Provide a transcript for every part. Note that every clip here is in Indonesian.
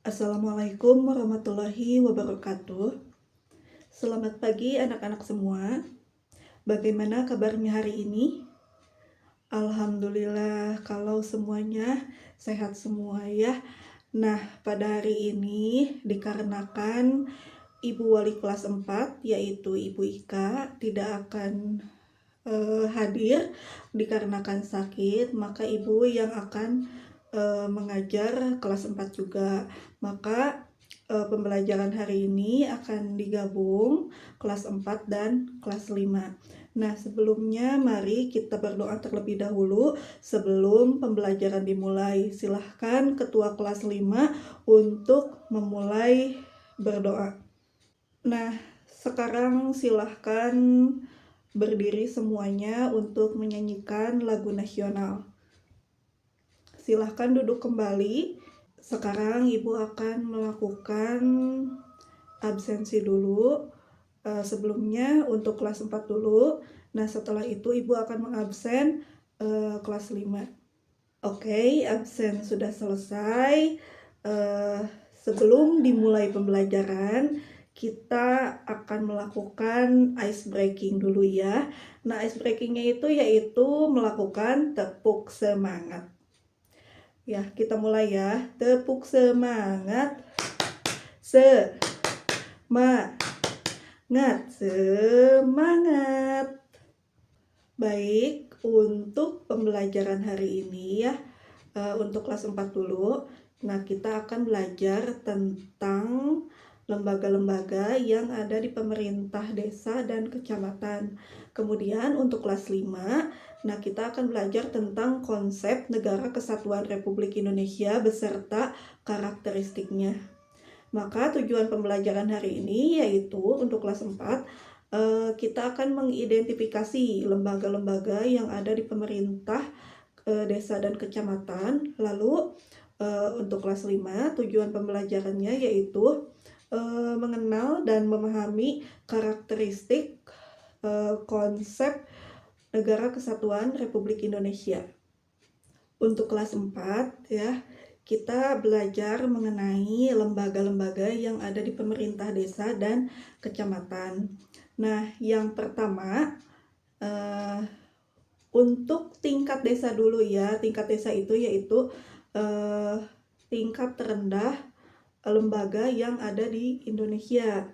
Assalamualaikum warahmatullahi wabarakatuh. Selamat pagi anak-anak semua. Bagaimana kabarnya hari ini? Alhamdulillah kalau semuanya sehat semua ya. Nah, pada hari ini dikarenakan Ibu Wali kelas 4 yaitu Ibu Ika tidak akan hadir dikarenakan sakit, maka Ibu yang akan mengajar kelas 4 juga. Maka pembelajaran hari ini akan digabung kelas 4 dan kelas 5. Nah, sebelumnya mari kita berdoa terlebih dahulu sebelum pembelajaran dimulai. Silahkan ketua kelas 5 untuk memulai berdoa. Nah, sekarang silahkan berdiri semuanya untuk menyanyikan lagu nasional. Silahkan duduk kembali. Sekarang Ibu akan melakukan absensi dulu. Sebelumnya untuk kelas 4 dulu. Nah, setelah itu Ibu akan mengabsen kelas 5. Oke, absen sudah selesai. Sebelum dimulai pembelajaran, kita akan melakukan ice breaking dulu ya. Nah, ice breakingnya itu yaitu melakukan tepuk semangat. Ya, kita mulai ya. Tepuk semangat. Semangat. Baik, untuk pembelajaran hari ini ya, untuk kelas 4 dulu. Nah, kita akan belajar tentang lembaga-lembaga yang ada di pemerintah desa dan kecamatan. Kemudian untuk kelas 5, nah kita akan belajar tentang konsep Negara Kesatuan Republik Indonesia beserta karakteristiknya. Maka tujuan pembelajaran hari ini yaitu untuk kelas 4, kita akan mengidentifikasi lembaga-lembaga yang ada di pemerintah desa dan kecamatan. Lalu untuk kelas 5, tujuan pembelajarannya yaitu mengenal dan memahami karakteristik konsep Negara Kesatuan Republik Indonesia. Untuk kelas 4 ya, kita belajar mengenai lembaga-lembaga yang ada di pemerintah desa dan kecamatan. Nah, yang pertama untuk tingkat desa dulu ya. Tingkat desa itu yaitu tingkat terendah lembaga yang ada di Indonesia.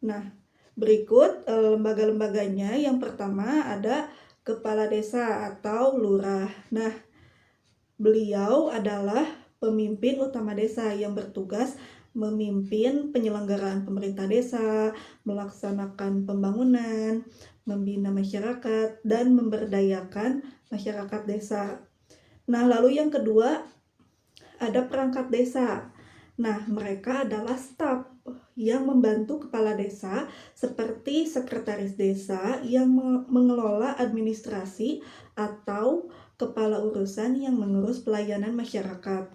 Nah, berikut lembaga-lembaganya. Yang pertama ada kepala desa atau lurah. Nah, beliau adalah pemimpin utama desa yang bertugas memimpin penyelenggaraan pemerintah desa, melaksanakan pembangunan, membina masyarakat, dan memberdayakan masyarakat desa. Nah, lalu yang kedua ada perangkat desa. Nah, mereka adalah staf yang membantu kepala desa seperti sekretaris desa yang mengelola administrasi atau kepala urusan yang mengurus pelayanan masyarakat.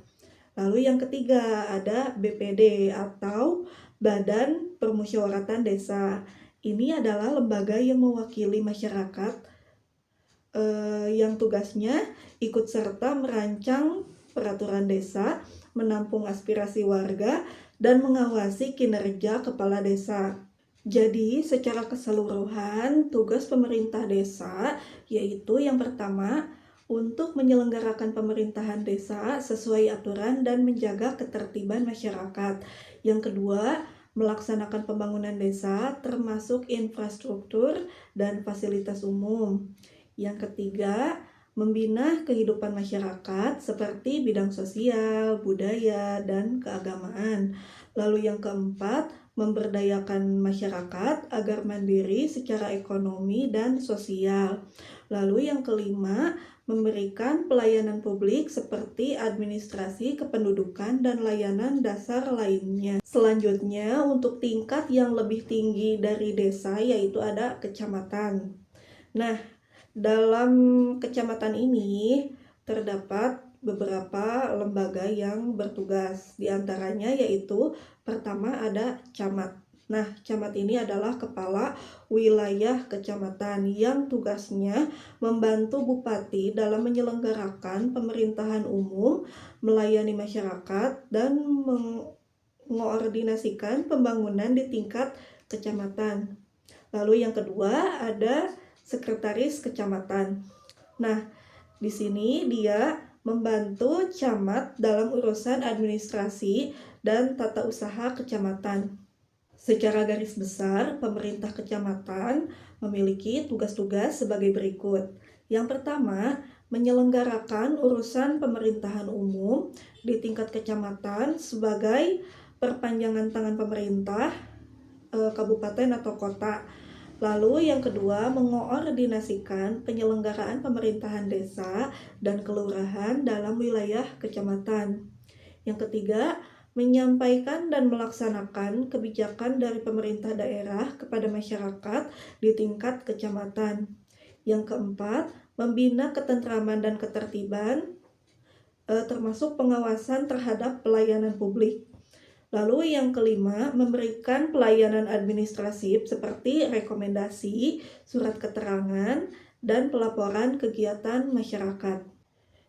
Lalu yang ketiga ada BPD atau Badan Permusyawaratan Desa. Ini adalah lembaga yang mewakili masyarakat yang tugasnya ikut serta merancang peraturan desa, menampung aspirasi warga, dan mengawasi kinerja kepala desa. Jadi, secara keseluruhan, tugas pemerintah desa yaitu yang pertama, untuk menyelenggarakan pemerintahan desa sesuai aturan dan menjaga ketertiban masyarakat. Yang kedua, melaksanakan pembangunan desa termasuk infrastruktur dan fasilitas umum. Yang ketiga, membina kehidupan masyarakat seperti bidang sosial, budaya, dan keagamaan. Lalu yang keempat, memberdayakan masyarakat agar mandiri secara ekonomi dan sosial. Lalu yang kelima, memberikan pelayanan publik seperti administrasi kependudukan dan layanan dasar lainnya. Selanjutnya, untuk tingkat yang lebih tinggi dari desa yaitu ada kecamatan. Nah, dalam kecamatan ini terdapat beberapa lembaga yang bertugas. Di antaranya yaitu pertama ada camat. Nah, camat ini adalah kepala wilayah kecamatan yang tugasnya membantu bupati dalam menyelenggarakan pemerintahan umum, melayani masyarakat, dan mengoordinasikan pembangunan di tingkat kecamatan. Lalu yang kedua ada sekretaris kecamatan. Nah, di sini dia membantu camat dalam urusan administrasi dan tata usaha kecamatan. Secara garis besar, pemerintah kecamatan memiliki tugas-tugas sebagai berikut. Yang pertama, menyelenggarakan urusan pemerintahan umum di tingkat kecamatan sebagai perpanjangan tangan pemerintah, kabupaten atau kota. Lalu yang kedua, mengoordinasikan penyelenggaraan pemerintahan desa dan kelurahan dalam wilayah kecamatan. Yang ketiga, menyampaikan dan melaksanakan kebijakan dari pemerintah daerah kepada masyarakat di tingkat kecamatan. Yang keempat, membina ketentraman dan ketertiban, termasuk pengawasan terhadap pelayanan publik. Lalu yang kelima, memberikan pelayanan administratif seperti rekomendasi, surat keterangan, dan pelaporan kegiatan masyarakat.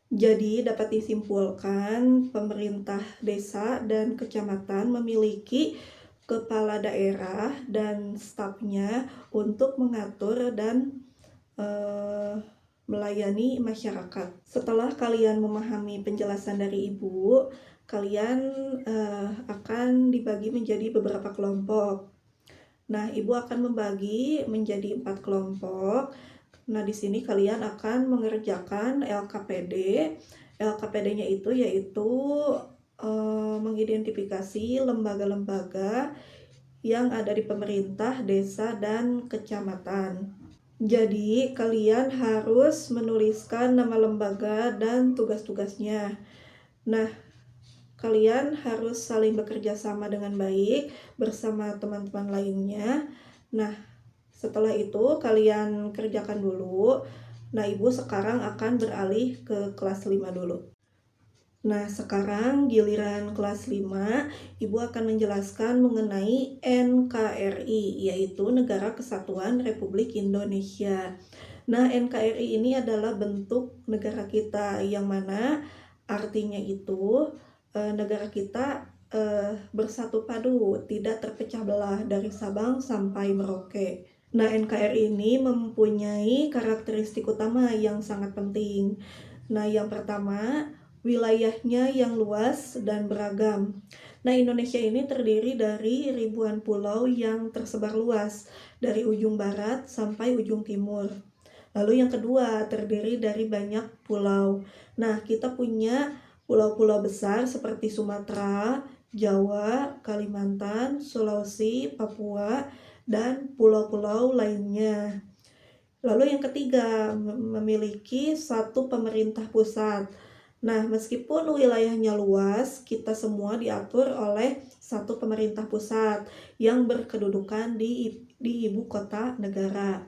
Jadi dapat disimpulkan pemerintah desa dan kecamatan memiliki kepala daerah dan stafnya untuk mengatur dan melayani masyarakat. Setelah kalian memahami penjelasan dari Ibu, kalian akan dibagi menjadi beberapa kelompok. Nah, Ibu akan membagi menjadi 4 kelompok. Nah, di sini kalian akan mengerjakan LKPD. LKPD-nya itu yaitu mengidentifikasi lembaga-lembaga yang ada di pemerintah, desa, dan kecamatan. Jadi, kalian harus menuliskan nama lembaga dan tugas-tugasnya. Nah, kalian harus saling bekerja sama dengan baik bersama teman-teman lainnya. Nah, setelah itu kalian kerjakan dulu. Nah, Ibu sekarang akan beralih ke kelas 5 dulu. Nah, sekarang giliran kelas 5, Ibu akan menjelaskan mengenai NKRI, yaitu Negara Kesatuan Republik Indonesia. Nah, NKRI ini adalah bentuk negara kita, yang mana artinya itu negara kita bersatu padu, tidak terpecah belah dari Sabang sampai Merauke. Nah, NKRI ini mempunyai karakteristik utama yang sangat penting. Nah, yang pertama, wilayahnya yang luas dan beragam. Nah, Indonesia ini terdiri dari ribuan pulau yang tersebar luas dari ujung barat sampai ujung timur. Lalu yang kedua, terdiri dari banyak pulau. Nah, kita punya pulau-pulau besar seperti Sumatera, Jawa, Kalimantan, Sulawesi, Papua, dan pulau-pulau lainnya. Lalu yang ketiga, memiliki satu pemerintah pusat. Nah, meskipun wilayahnya luas, kita semua diatur oleh satu pemerintah pusat yang berkedudukan di ibu kota negara.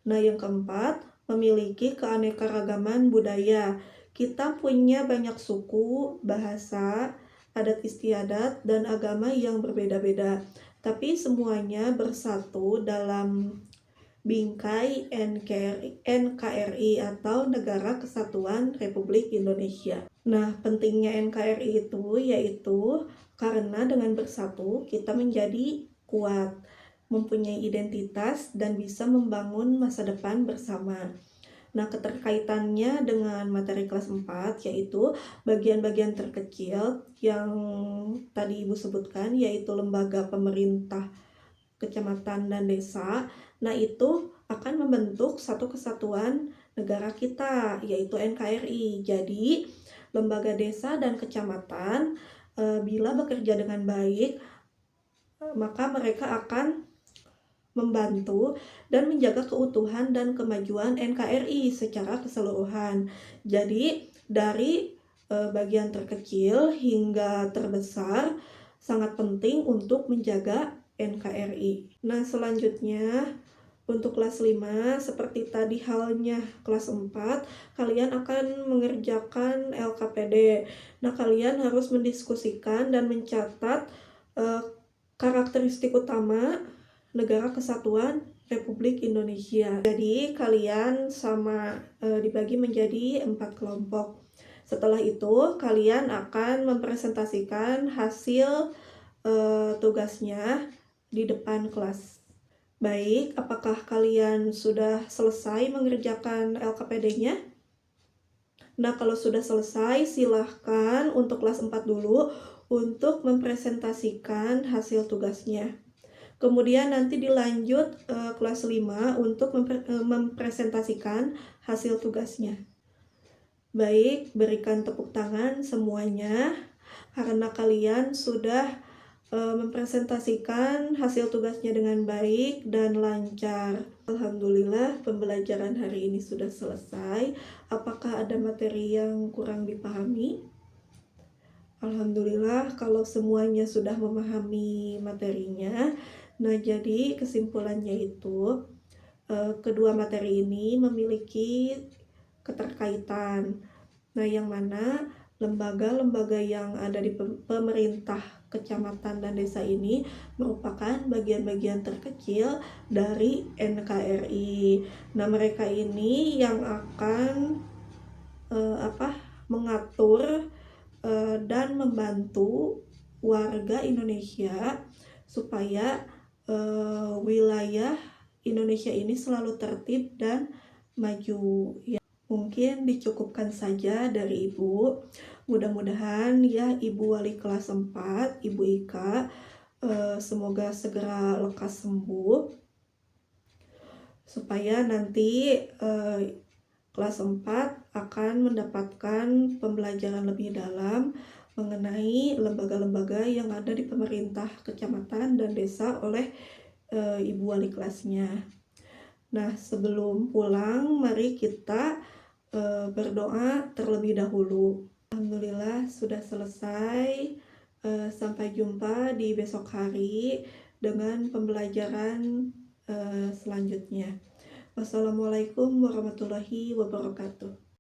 Nah, yang keempat, memiliki keanekaragaman budaya. Kita punya banyak suku, bahasa, adat istiadat, dan agama yang berbeda-beda. Tapi semuanya bersatu dalam bingkai NKRI atau Negara Kesatuan Republik Indonesia. Nah, pentingnya NKRI itu yaitu karena dengan bersatu kita menjadi kuat, mempunyai identitas, dan bisa membangun masa depan bersama. Nah, keterkaitannya dengan materi kelas 4 yaitu bagian-bagian terkecil yang tadi Ibu sebutkan, yaitu lembaga pemerintah, kecamatan, dan desa. Nah, itu akan membentuk satu kesatuan negara kita, yaitu NKRI. Jadi, lembaga desa dan kecamatan bila bekerja dengan baik, maka mereka akan membantu dan menjaga keutuhan dan kemajuan NKRI secara keseluruhan. Jadi, dari bagian terkecil hingga terbesar sangat penting untuk menjaga NKRI. Nah, selanjutnya untuk kelas 5, seperti tadi halnya kelas 4, kalian akan mengerjakan LKPD. Nah, kalian harus mendiskusikan dan mencatat Karakteristik utama Negara Kesatuan Republik Indonesia. Jadi kalian dibagi menjadi 4 kelompok. Setelah itu kalian akan mempresentasikan hasil tugasnya di depan kelas. Baik, apakah kalian sudah selesai mengerjakan LKPD-nya? Nah, kalau sudah selesai, silahkan untuk kelas 4 dulu untuk mempresentasikan hasil tugasnya. Kemudian nanti dilanjut kelas 5 untuk mempresentasikan hasil tugasnya. Baik, berikan tepuk tangan semuanya karena kalian sudah mempresentasikan hasil tugasnya dengan baik dan lancar. Alhamdulillah, pembelajaran hari ini sudah selesai. Apakah ada materi yang kurang dipahami? Alhamdulillah, kalau semuanya sudah memahami materinya. Nah, jadi kesimpulannya itu kedua materi ini memiliki keterkaitan. Nah, yang mana lembaga-lembaga yang ada di pemerintah kecamatan dan desa ini merupakan bagian-bagian terkecil dari NKRI. Nah, mereka ini yang akan mengatur dan membantu warga Indonesia supaya wilayah Indonesia ini selalu tertib dan maju. Ya, mungkin dicukupkan saja dari Ibu. Mudah-mudahan ya Ibu Wali kelas 4, Ibu Ika, semoga segera lekas sembuh supaya nanti kelas 4 akan mendapatkan pembelajaran lebih dalam mengenai lembaga-lembaga yang ada di pemerintah kecamatan dan desa oleh Ibu Wali kelasnya. Nah, sebelum pulang, mari kita berdoa terlebih dahulu. Alhamdulillah sudah selesai. Sampai jumpa di besok hari dengan pembelajaran selanjutnya. Wassalamualaikum warahmatullahi wabarakatuh.